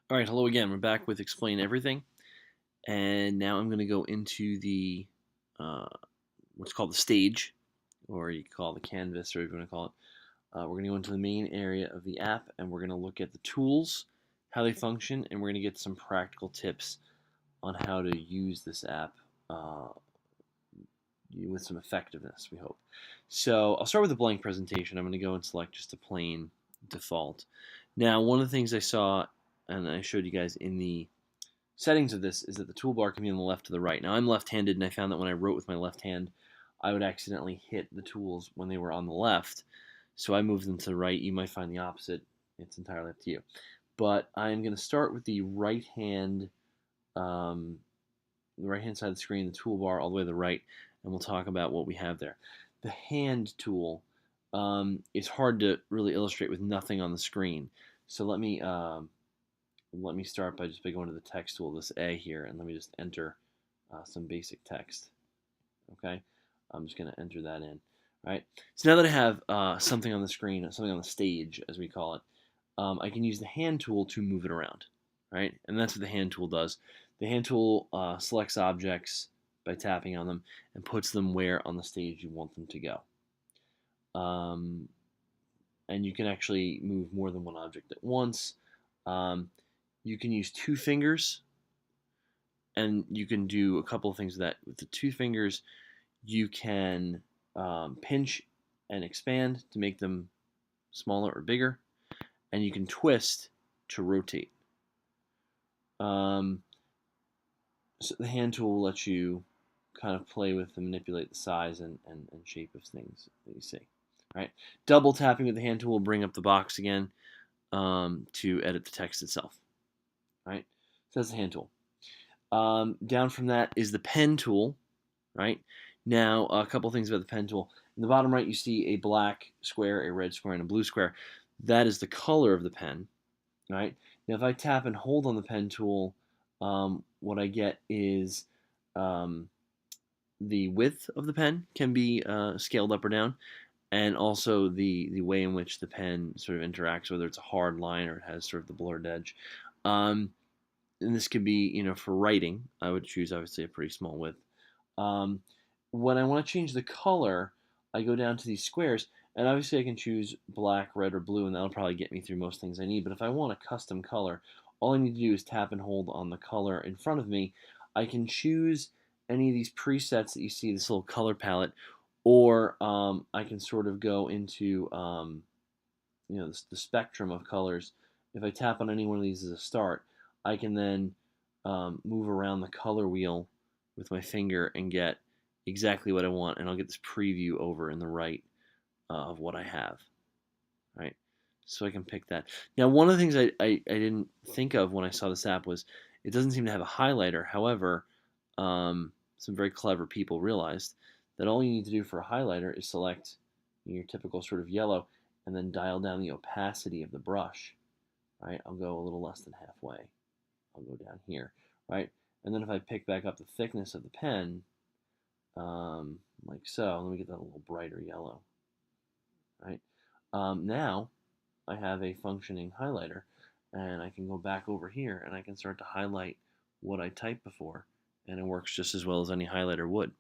All right, hello again. We're back with Explain Everything, and now I'm going to go into the uh, what's called the stage, or you call it the canvas, or whatever you want to call it. We're going to go into the main area of the app, and we're going to look at the tools, how they function, and we're going to get some practical tips on how to use this app uh, with some effectiveness, we hope. So I'll start with a blank presentation. I'm going to go and select just a plain default. Now, one of the things I saw, and I showed you guys in the settings of this, is that the toolbar can be on the left to the right. Now I'm left-handed, and I found that when I wrote with my left hand, I would accidentally hit the tools when they were on the left. So I moved them to the right. You might find the opposite. It's entirely up to you. But I'm going to start with um, the right hand side of the screen, the toolbar all the way to the right, and we'll talk about what we have there. The hand tool is hard to really illustrate with nothing on the screen. So let me start by going to the text tool, this A here, and let me just enter some basic text. Okay, I'm just going to enter that in. All right. So now that I have something on the screen, something on the stage, as we call it, I can use the hand tool to move it around. Right, and that's what the hand tool does. The hand tool selects objects by tapping on them and puts them where on the stage you want them to go. And you can actually move more than one object at once. Um, you can use two fingers, and you can do a couple of things with that. With the two fingers, you can pinch and expand to make them smaller or bigger, and you can twist to rotate. So the hand tool lets you kind of play with and manipulate the size and shape of things that you see. Right? Double tapping with the hand tool will bring up the box again to edit the text itself. Right? So that's the hand tool. Down from that is the pen tool. Right? Now, a couple things about the pen tool. In the bottom right, you see a black square, a red square, and a blue square. That is the color of the pen. Right? Now, if I tap and hold on the pen tool, what I get is um, the width of the pen can be scaled up or down, and also the way in which the pen sort of interacts, whether it's a hard line or it has sort of the blurred edge. Um, and this could be, for writing, I would choose obviously a pretty small width. Um, when I want to change the color, I go down to these squares, and obviously I can choose black, red, or blue, and that'll probably get me through most things I need. But if I want a custom color, all I need to do is tap and hold on the color in front of me. I can choose any of these presets that you see, this little color palette, or I can sort of go into the spectrum of colors. If I tap on any one of these as a start, I can then move around the color wheel with my finger and get exactly what I want, and I'll get this preview over in the right of what I have, right? So I can pick that. Now, one of the things I didn't think of when I saw this app was it doesn't seem to have a highlighter. However, some very clever people realized that all you need to do for a highlighter is select your typical sort of yellow and then dial down the opacity of the brush, right? I'll go a little less than halfway. I'll go down here, right? And then if I pick back up the thickness of the pen, like so, let me get that a little brighter yellow, right? Now I have a functioning highlighter, and I can go back over here and I can start to highlight what I typed before, and it works just as well as any highlighter would.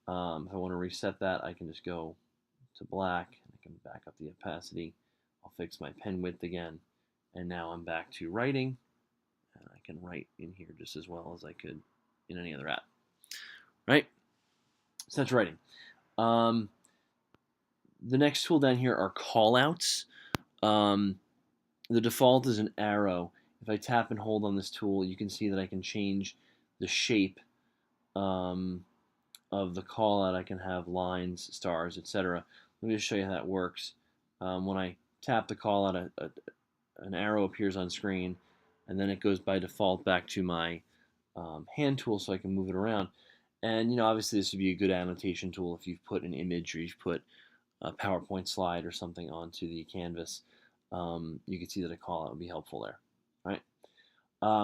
If I want to reset that, I can just go to black, and I can back up the opacity. I'll fix my pen width again, and now I'm back to writing, and I can write in here just as well as I could in any other app, right? So that's writing. Um, the next tool down here are callouts. The default is an arrow. If I tap and hold on this tool, you can see that I can change the shape of the callout. I can have lines, stars, etc. Let me just show you how that works. When I tap the callout, an arrow appears on screen, and then it goes by default back to my hand tool so I can move it around. And obviously this would be a good annotation tool if you've put an image or you've put a PowerPoint slide or something onto the canvas. You can see that a callout would be helpful there, right?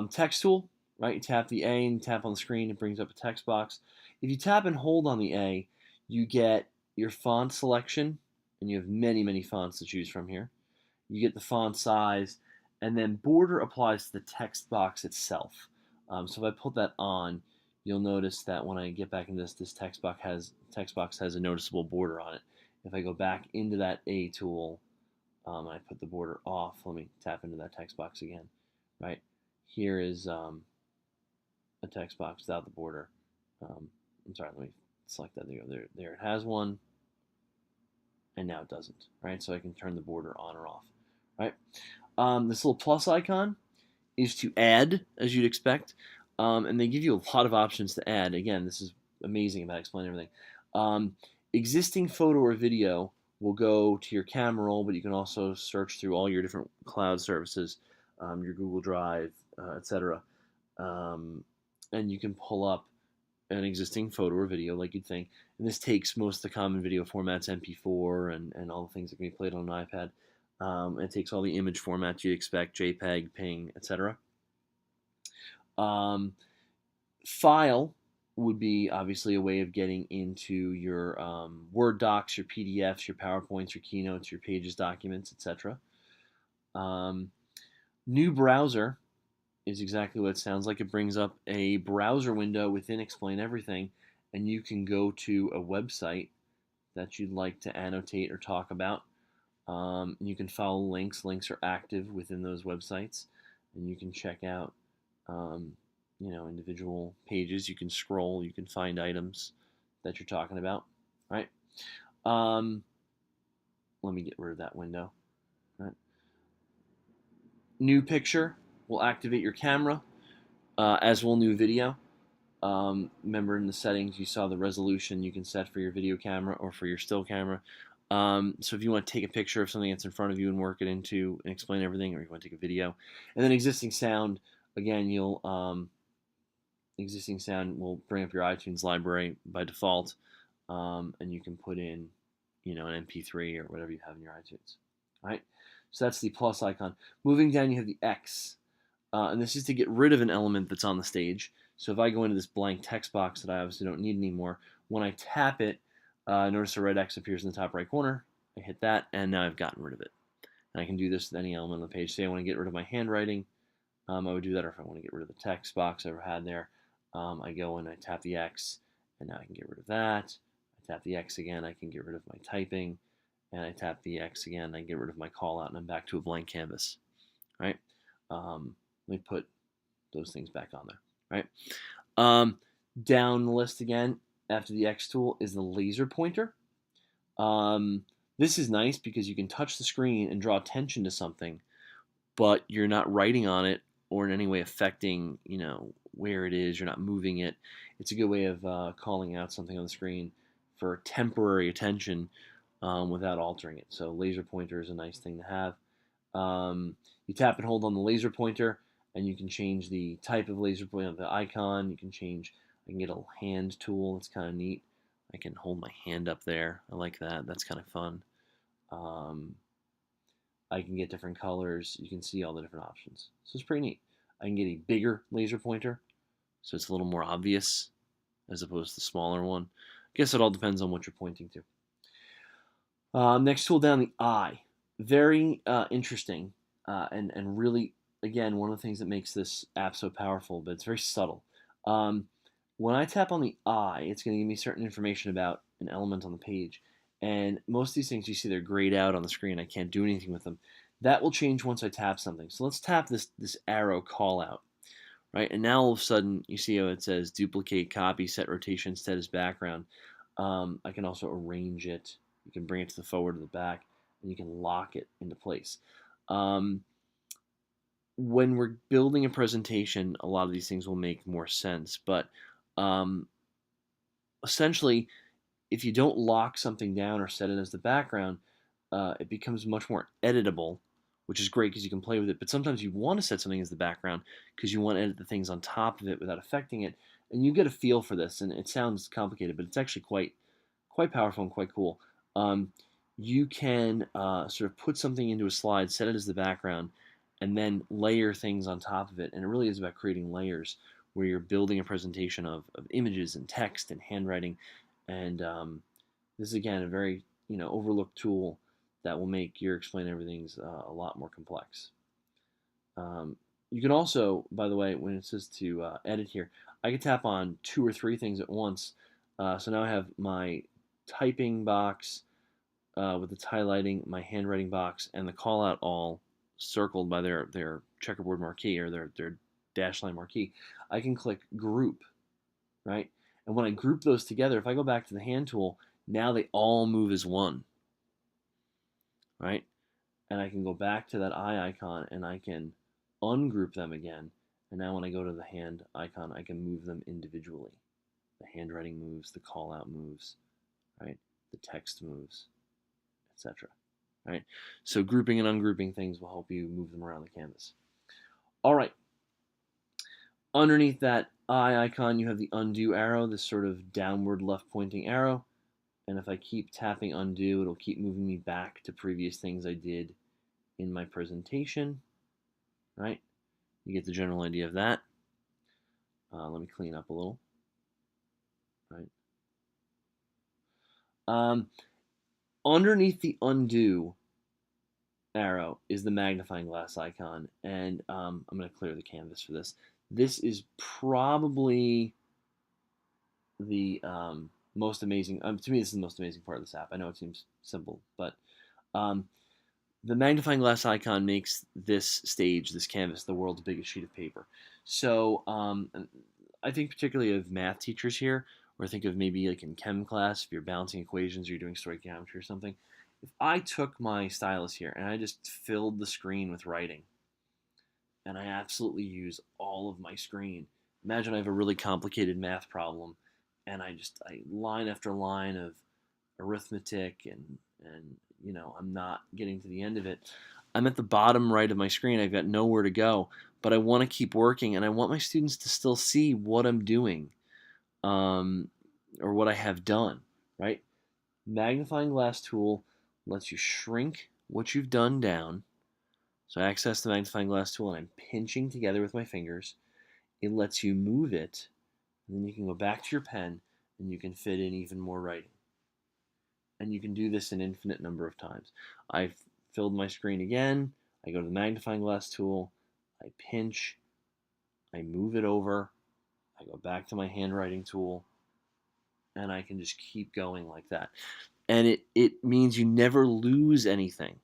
Text tool, right? You tap the A and tap on the screen, it brings up a text box. If you tap and hold on the A, you get your font selection, and you have many, many fonts to choose from here. You get the font size, And then border applies to the text box itself. So if I put that on, you'll notice that when I get back into this text box has a noticeable border on it. If I go back into that A tool, I put the border off. Let me tap into that text box again. Right here is a text box without the border. I'm sorry, let me select that. There it has one, and now it doesn't. Right, so I can turn the border on or off. Right, this little plus icon is to add, as you'd expect, and they give you a lot of options to add. Again, this is amazing about explaining everything. Existing photo or video will go to your camera roll, but you can also search through all your different cloud services, your Google Drive, etc. And you can pull up an existing photo or video like you'd think. And this takes most of the common video formats, MP4 and all the things that can be played on an iPad. It takes all the image formats you'd expect, JPEG, PNG, etc. File would be obviously a way of getting into your Word docs, your PDFs, your PowerPoints, your Keynotes, your Pages documents, etc. New browser is exactly what it sounds like. It brings up a browser window within Explain Everything, and you can go to a website that you'd like to annotate or talk about. You can follow links. Links are active within those websites, and you can check out individual pages. You can scroll. You can find items that you're talking about. Right. Let me get rid of that window. Right. New picture will activate your camera, as will new video. Remember in the settings you saw the resolution you can set for your video camera or for your still camera. So if you want to take a picture of something that's in front of you and work it into and explain everything, or you want to take a video, and then existing sound, again, existing sound will bring up your iTunes library by default, and you can put in, an MP3 or whatever you have in your iTunes. All right, so that's the plus icon. Moving down, you have the X, and this is to get rid of an element that's on the stage. So if I go into this blank text box that I obviously don't need anymore, when I tap it, notice a red X appears in the top right corner. I hit that, and now I've gotten rid of it. And I can do this with any element on the page. Say I want to get rid of my handwriting, I would do that. Or if I want to get rid of the text box I ever had there, I go and I tap the X, and now I can get rid of that. I tap the X again, I can get rid of my typing, and I tap the X again, I get rid of my call out, and I'm back to a blank canvas. Right? Let me put those things back on there. Right? Down the list again, after the X tool, is the laser pointer. This is nice because you can touch the screen and draw attention to something, but you're not writing on it or in any way affecting, where it is. You're not moving it. It's a good way of calling out something on the screen for temporary attention without altering it. So laser pointer is a nice thing to have. You tap and hold on the laser pointer, and you can change the type of laser pointer, the icon. You can change. I can get a hand tool. It's kind of neat. I can hold my hand up there. I like that. That's kind of fun. I can get different colors. You can see all the different options. So it's pretty neat. I can get a bigger laser pointer, so it's a little more obvious as opposed to the smaller one. I guess it all depends on what you're pointing to. Next tool down, the eye. Very interesting, and really, again, one of the things that makes this app so powerful, but it's very subtle. When I tap on the eye, it's going to give me certain information about an element on the page. And most of these things you see they're grayed out on the screen. I can't do anything with them. That will change once I tap something. So let's tap this arrow call out. Right? And now all of a sudden you see how it says duplicate, copy, set rotation, set as background. I can also arrange it. You can bring it to the forward or the back, and you can lock it into place. When we're building a presentation, a lot of these things will make more sense. But essentially, if you don't lock something down or set it as the background, it becomes much more editable, which is great because you can play with it. But sometimes you want to set something as the background because you want to edit the things on top of it without affecting it. And you get a feel for this, and it sounds complicated, but it's actually quite powerful and quite cool. You can sort of put something into a slide, set it as the background, and then layer things on top of it. And it really is about creating layers where you're building a presentation of images and text and handwriting. And this is, again, a very overlooked tool that will make your Explain Everything's a lot more complex. You can also, by the way, when it says to edit here, I can tap on 2 or 3 things at once. So now I have my typing box with its highlighting, my handwriting box, and the call out all circled by their checkerboard marquee or their dash line marquee. I can click group, right? And when I group those together, if I go back to the hand tool, now they all move as one, right? And I can go back to that eye icon and I can ungroup them again. And now when I go to the hand icon, I can move them individually. The handwriting moves, the call out moves, right? The text moves, etc. Right? So grouping and ungrouping things will help you move them around the canvas. All right. Underneath that eye icon, you have the undo arrow, this sort of downward left pointing arrow. And if I keep tapping undo, it'll keep moving me back to previous things I did in my presentation, right? You get the general idea of that. Let me clean up a little, right? Underneath the undo arrow is the magnifying glass icon, and I'm going to clear the canvas for this. This is probably the most amazing, to me this is the most amazing part of this app. I know it seems simple, but the magnifying glass icon makes this stage, this canvas, the world's biggest sheet of paper. So I think particularly of math teachers here, or think of maybe like in chem class, if you're balancing equations or you're doing stoichiometry or something. If I took my stylus here and I just filled the screen with writing, and I absolutely use all of my screen. Imagine I have a really complicated math problem, and I line after line of arithmetic, and I'm not getting to the end of it. I'm at the bottom right of my screen. I've got nowhere to go, but I want to keep working, and I want my students to still see what I'm doing, or what I have done. Right? Magnifying glass tool lets you shrink what you've done down. So I access the magnifying glass tool and I'm pinching together with my fingers. It lets you move it, and then you can go back to your pen and you can fit in even more writing. And you can do this an infinite number of times. I've filled my screen again. I go to the magnifying glass tool. I pinch. I move it over. I go back to my handwriting tool. And I can just keep going like that. And it means you never lose anything,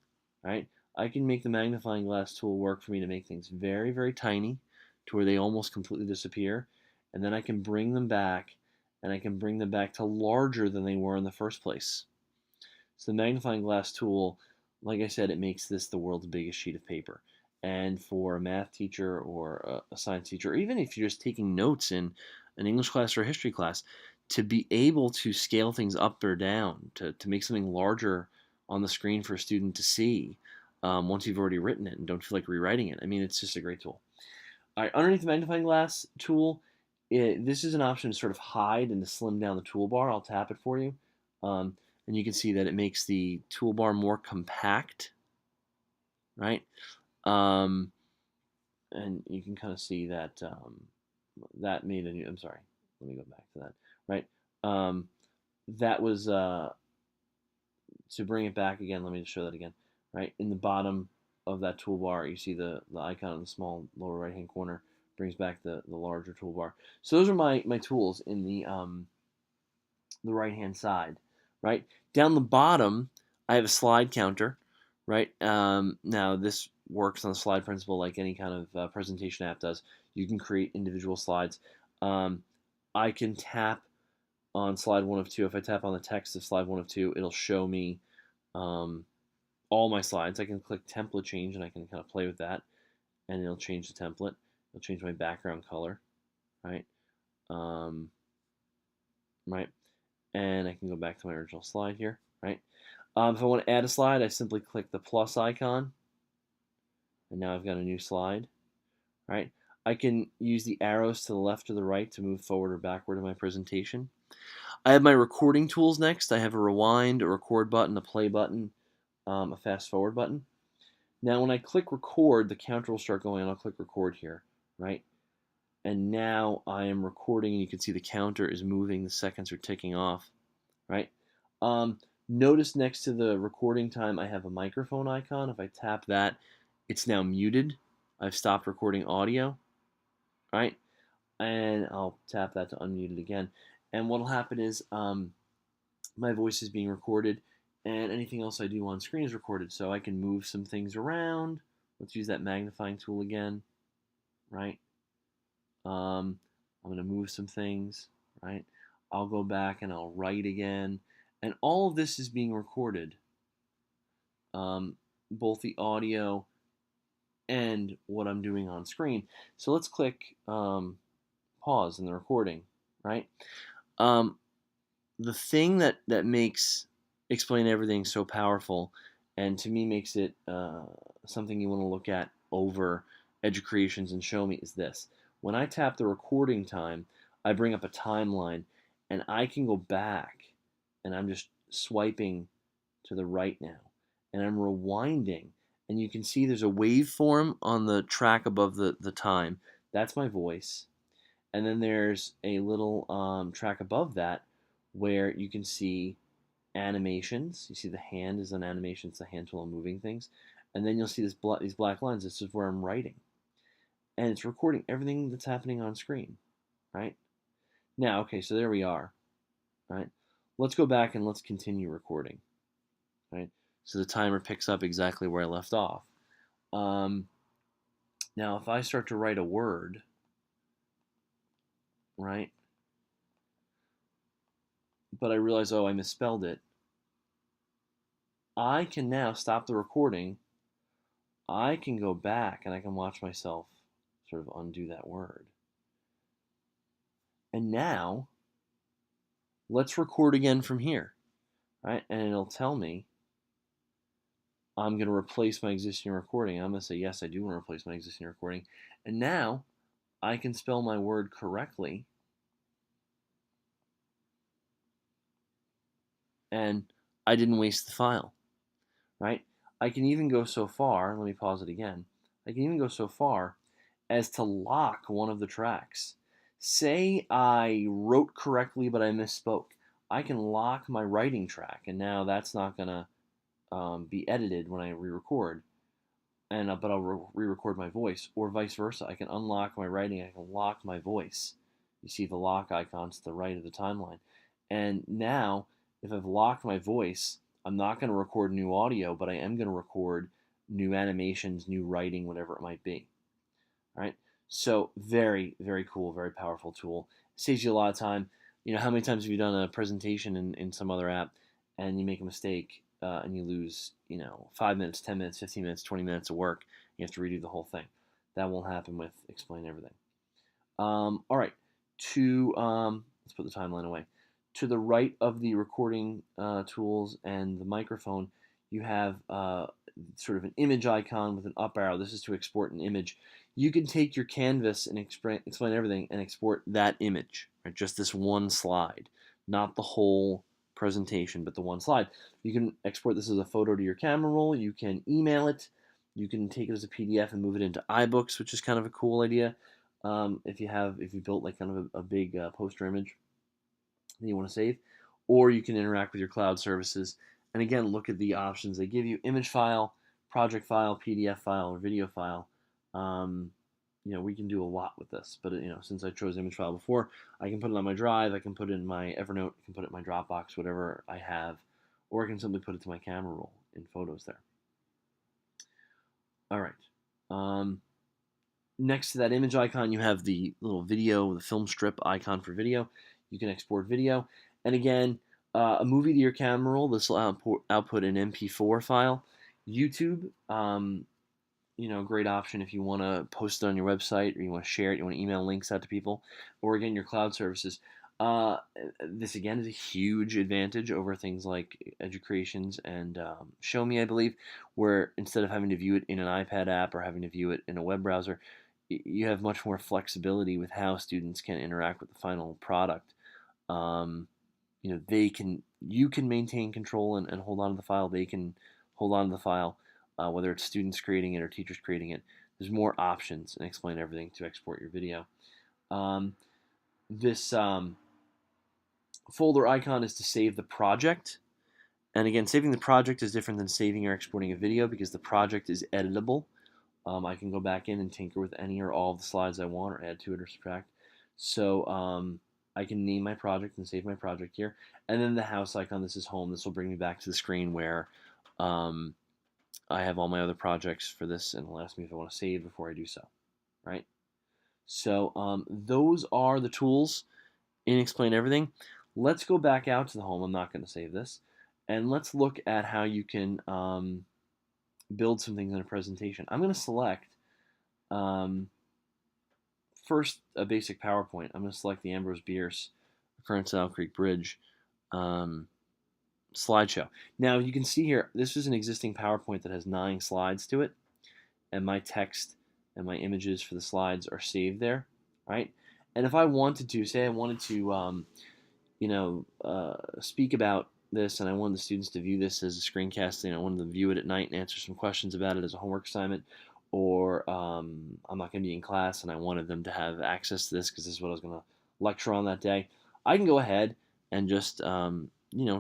right? I can make the magnifying glass tool work for me to make things very, very tiny to where they almost completely disappear. And then I can bring them back, and I can bring them back to larger than they were in the first place. So the magnifying glass tool, like I said, it makes this the world's biggest sheet of paper. And for a math teacher or a science teacher, or even if you're just taking notes in an English class or a history class, to be able to scale things up or down, to make something larger on the screen for a student to see once you've already written it and don't feel like rewriting it. I mean, it's just a great tool. All right, underneath the magnifying glass tool, this is an option to sort of hide and to slim down the toolbar. I'll tap it for you. And you can see that it makes the toolbar more compact, right? And you can kind of see that that made a new, I'm sorry, let me go back to that, right? That was, to bring it back again, let me just show that again, right? In the bottom of that toolbar, you see the icon in the small lower right-hand corner, brings back the larger toolbar. So those are my tools in the right-hand side, right? Down the bottom, I have a slide counter, right? Now, this works on the slide principle like any kind of presentation app does. You can create individual slides. I can tap on slide 1 of 2. If I tap on the text of slide 1 of 2, it'll show me all my slides. I can click template change, and I can kind of play with that, and it'll change the template. It'll change my background color, right? Right? And I can go back to my original slide here, right? If I want to add a slide, I simply click the plus icon, and now I've got a new slide, right? I can use the arrows to the left or the right to move forward or backward in my presentation. I have my recording tools next. I have a rewind, a record button, a play button, a fast forward button. Now when I click record, the counter will start going, and I'll click record here, right? And now I am recording, and you can see the counter is moving, the seconds are ticking off, right? Notice next to the recording time I have a microphone icon. If I tap that, it's now muted. I've stopped recording audio, right? And I'll tap that to unmute it again. And what'll happen is my voice is being recorded, and anything else I do on screen is recorded. So I can move some things around. Let's use that magnifying tool again, right? I'm going to move some things, right? I'll go back and I'll write again. And all of this is being recorded, both the audio and what I'm doing on screen. So let's click pause in the recording, right? The thing that makes Explain Everything so powerful, and to me makes it something you want to look at over Educreations and Show Me, is this. When I tap the recording time, I bring up a timeline, and I can go back, and I'm just swiping to the right now, and I'm rewinding, and you can see there's a waveform on the track above the time. That's my voice. And then there's a little track above that where you can see animations. You see the hand is an animation. It's the hand tool moving things. And then you'll see these black lines. This is where I'm writing. And it's recording everything that's happening on screen, right? Now, okay, so there we are, right? Let's go back and let's continue recording, right? So the timer picks up exactly where I left off. Now, if I start to write a word, right, but I realize, oh, I misspelled it, I can now stop the recording. I can go back and I can watch myself sort of undo that word. And now, let's record again from here, right? And it'll tell me I'm going to replace my existing recording. I'm going to say, yes, I do want to replace my existing recording. And now, I can spell my word correctly. And I didn't waste the file, right? I can even go so far, let me pause it again. I can even go so far as to lock one of the tracks. Say I wrote correctly, but I misspoke. I can lock my writing track, and now that's not going to be edited when I re-record. But I'll re-record my voice, or vice versa. I can unlock my writing. I can lock my voice. You see the lock icon to the right of the timeline. And now, if I've locked my voice, I'm not going to record new audio, but I am going to record new animations, new writing, whatever it might be. All right. So very, very cool, very powerful tool. Saves you a lot of time. You know, how many times have you done a presentation in some other app and you make a mistake and you lose, 5 minutes, 10 minutes, 15 minutes, 20 minutes of work. You have to redo the whole thing. That won't happen with Explain Everything. All right. Let's put the timeline away. To the right of the recording tools and the microphone, you have sort of an image icon with an up arrow. This is to export an image. You can take your canvas and Explain Everything and export that image, right? Just this one slide, not the whole presentation, but the one slide. You can export this as a photo to your camera roll. You can email it. You can take it as a PDF and move it into iBooks, which is kind of a cool idea. If you built like kind of a big poster image that you want to save, or you can interact with your cloud services. And again, look at the options they give you: image file, project file, PDF file, or video file. We can do a lot with this, but since I chose image file before, I can put it on my drive, I can put it in my Evernote, I can put it in my Dropbox, whatever I have, or I can simply put it to my camera roll in Photos there. All right. Next to that image icon, you have the little video, the film strip icon for video. You can export video. And again, a movie to your camera roll, this will output an MP4 file. YouTube, great option if you want to post it on your website, or you want to share it, you want to email links out to people, or again, your cloud services. This again is a huge advantage over things like Educreations and Show Me, I believe, where instead of having to view it in an iPad app or having to view it in a web browser, you have much more flexibility with how students can interact with the final product. You can maintain control and hold on to the file. They can hold on to the file, whether it's students creating it or teachers creating it. There's more options and Explain Everything to export your video. This folder icon is to save the project. And again, saving the project is different than saving or exporting a video because the project is editable. I can go back in and tinker with any or all of the slides I want, or add to it or subtract. So I can name my project and save my project here. And then the house icon, this is home. This will bring me back to the screen where um, I have all my other projects for this, and it'll ask me if I want to save before I do so, right? So those are the tools in Explain Everything. Let's go back out to the home. I'm not going to save this. And let's look at how you can build some things in a presentation. I'm going to select um, first a basic PowerPoint. I'm going to select the Ambrose Bierce Current Owl Creek Bridge um, slideshow. Now you can see here, this is an existing PowerPoint that has 9 slides to it, and my text and my images for the slides are saved there, right? And if I wanted to, say I wanted to, speak about this, and I wanted the students to view this as a screencast, I wanted them to view it at night and answer some questions about it as a homework assignment, or I'm not going to be in class and I wanted them to have access to this because this is what I was going to lecture on that day, I can go ahead and just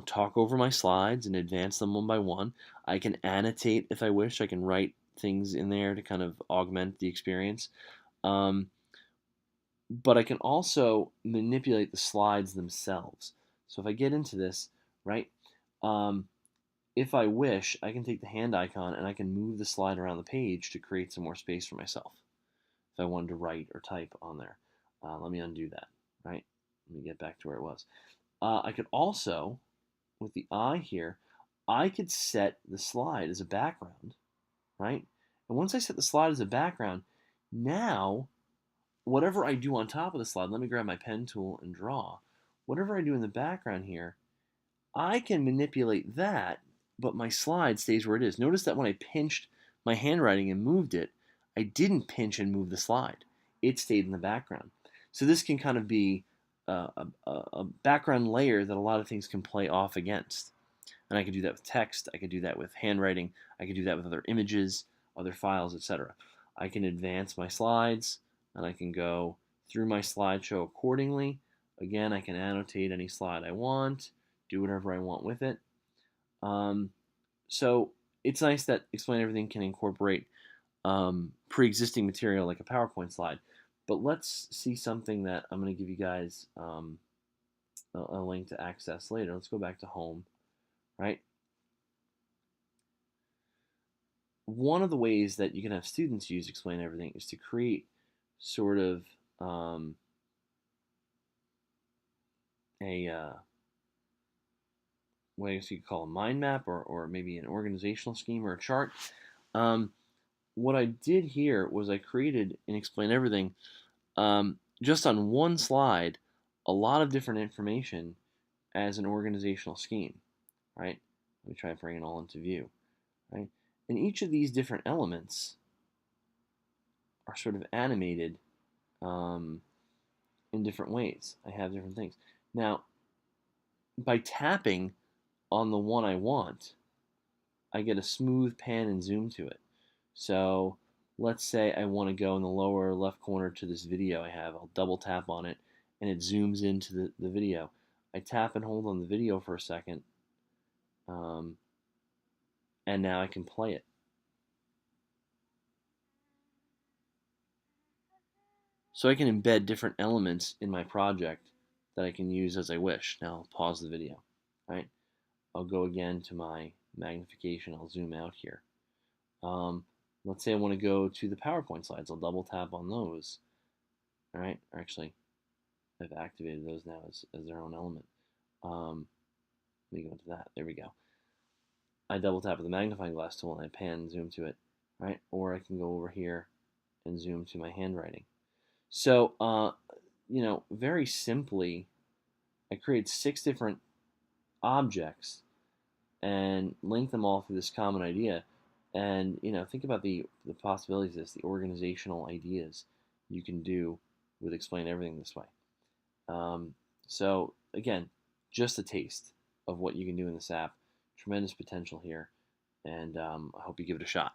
talk over my slides and advance them one by one. I can annotate if I wish. I can write things in there to kind of augment the experience. But I can also manipulate the slides themselves. So if I get into this, right, if I wish, I can take the hand icon and I can move the slide around the page to create some more space for myself if I wanted to write or type on there. Let me undo that, right? Let me get back to where it was. I could also, with the eye here, I could set the slide as a background, right? And once I set the slide as a background, now whatever I do on top of the slide, let me grab my pen tool and draw. Whatever I do in the background here, I can manipulate that, but my slide stays where it is. Notice that when I pinched my handwriting and moved it, I didn't pinch and move the slide. It stayed in the background. So this can kind of be a background layer that a lot of things can play off against. And I could do that with text, I could do that with handwriting, I could do that with other images, other files, etc. I can advance my slides, and I can go through my slideshow accordingly. Again, I can annotate any slide I want, do whatever I want with it. So it's nice that Explain Everything can incorporate pre-existing material like a PowerPoint slide. But let's see something that I'm going to give you guys a link to access later. Let's go back to home, right? One of the ways that you can have students use Explain Everything is to create sort of what I guess you could call a mind map, or maybe an organizational scheme or a chart. What I did here was I created in Explain Everything just on one slide a lot of different information as an organizational scheme, right? Let me try and bring it all into view, right? And each of these different elements are sort of animated in different ways. I have different things. Now, by tapping on the one I want, I get a smooth pan and zoom to it. So let's say I want to go in the lower left corner to this video I have. I'll double tap on it and it zooms into the video. I tap and hold on the video for a second, and now I can play it. So I can embed different elements in my project that I can use as I wish. Now I'll pause the video, right? I'll go again to my magnification. I'll zoom out here. Let's say I want to go to the PowerPoint slides. I'll double tap on those. All right, or actually, I've activated those now as their own element. Let me go into that. There we go. I double tap with the magnifying glass tool and I pan and zoom to it, right? Or I can go over here and zoom to my handwriting. So, very simply, I created 6 different objects and link them all through this common idea. And think about the possibilities of this, the organizational ideas you can do with Explain Everything this way. So again, just a taste of what you can do in this app. Tremendous potential here, and I hope you give it a shot.